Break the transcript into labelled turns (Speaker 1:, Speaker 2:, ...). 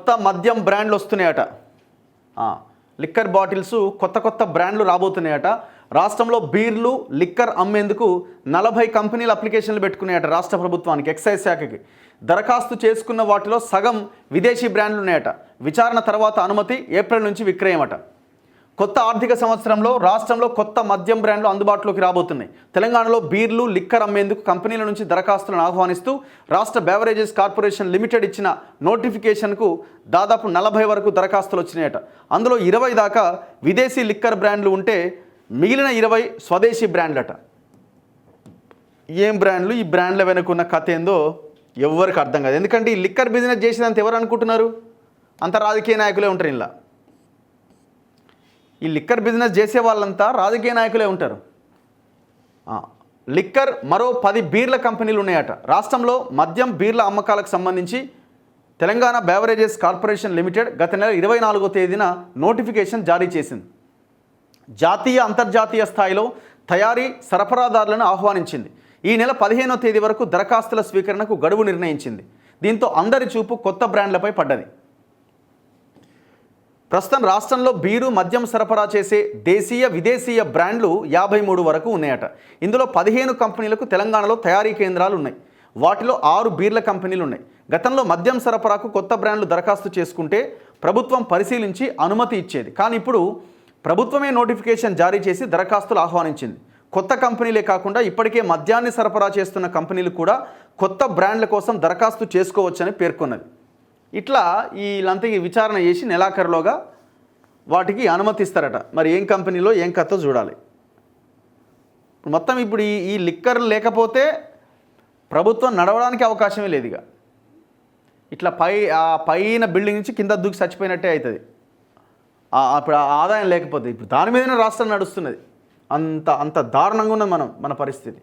Speaker 1: కొత్త మద్యం బ్రాండ్లు వస్తున్నాయట. లిక్కర్ బాటిల్స్ కొత్త బ్రాండ్లు రాబోతున్నాయట. రాష్ట్రంలో బీర్లు లిక్కర్ అమ్మేందుకు 40 కంపెనీలు అప్లికేషన్లు పెట్టుకున్నాయట రాష్ట్ర ప్రభుత్వానికి, ఎక్సైజ్ శాఖకి. దరఖాస్తు చేసుకున్న వాటిలో సగం విదేశీ బ్రాండ్లు ఉన్నాయట. విచారణ తర్వాత అనుమతి, ఏప్రిల్ నుంచి విక్రయం అట. కొత్త ఆర్థిక సంవత్సరంలో రాష్ట్రంలో కొత్త మద్యం బ్రాండ్లు అందుబాటులోకి రాబోతున్నాయి. తెలంగాణలో బీర్లు లిక్కర్ అమ్మేందుకు కంపెనీల నుంచి దరఖాస్తులను ఆహ్వానిస్తూ రాష్ట్ర బెవరేజెస్ కార్పొరేషన్ లిమిటెడ్ ఇచ్చిన నోటిఫికేషన్కు దాదాపు 40 వరకు దరఖాస్తులు వచ్చినాయట. అందులో 20 దాకా విదేశీ లిక్కర్ బ్రాండ్లు ఉంటే మిగిలిన 20 స్వదేశీ బ్రాండ్లట. ఏం బ్రాండ్లు, ఈ బ్రాండ్ల వెనుకున్న కథ ఏందో ఎవరికి అర్థం కాదు. ఎందుకంటే ఈ లిక్కర్ బిజినెస్ చేసేదంత ఎవరు అనుకుంటున్నారు? అంత రాజకీయ నాయకులే ఉంటారు. ఇలా ఈ లిక్కర్ బిజినెస్ చేసే వాళ్ళంతా రాజకీయ నాయకులే ఉంటారు. లిక్కర్ మరో 10 బీర్ల కంపెనీలు ఉన్నాయట. రాష్ట్రంలో మద్యం బీర్ల అమ్మకాలకు సంబంధించి తెలంగాణ బెవరేజెస్ కార్పొరేషన్ లిమిటెడ్ గత నెల 24వ తేదీన నోటిఫికేషన్ జారీ చేసింది. జాతీయ అంతర్జాతీయ స్థాయిలో తయారీ సరఫరాదారులను ఆహ్వానించింది. ఈ నెల 15వ తేదీ వరకు దరఖాస్తుల స్వీకరణకు గడువు నిర్ణయించింది. దీంతో అందరి చూపు కొత్త బ్రాండ్లపై పడ్డది. ప్రస్తుతం రాష్ట్రంలో బీరు మద్యం సరఫరా చేసే దేశీయ విదేశీయ బ్రాండ్లు 53 వరకు ఉన్నాయట. ఇందులో 15 కంపెనీలకు తెలంగాణలో తయారీ కేంద్రాలు ఉన్నాయి. వాటిలో 6 బీర్ల కంపెనీలు ఉన్నాయి. గతంలో మద్యం సరఫరాకు కొత్త బ్రాండ్లు దరఖాస్తు చేసుకుంటే ప్రభుత్వం పరిశీలించి అనుమతి ఇచ్చేది. కానీ ఇప్పుడు ప్రభుత్వమే నోటిఫికేషన్ జారీ చేసి దరఖాస్తులు ఆహ్వానించింది. కొత్త కంపెనీలే కాకుండా ఇప్పటికే మద్యాన్ని సరఫరా చేస్తున్న కంపెనీలు కూడా కొత్త బ్రాండ్ల కోసం దరఖాస్తు చేసుకోవచ్చని పేర్కొన్నది. ఇట్లా వీళ్ళంతా విచారణ చేసి నెలాఖరులోగా వాటికి అనుమతిస్తారట. మరి ఏం కంపెనీలో ఏం కథో చూడాలి. మొత్తం ఇప్పుడు ఈ లిక్కర్ లేకపోతే ప్రభుత్వం నడవడానికి అవకాశమే లేదు. ఇక ఇట్లా పైన బిల్డింగ్ నుంచి కింద దూకి చచ్చిపోయినట్టే అవుతుంది. ఇప్పుడు ఆదాయం లేకపోతే ఇప్పుడు దాని మీదనే రాష్ట్రం నడుస్తున్నది. అంత దారుణంగా ఉన్నది మన పరిస్థితి.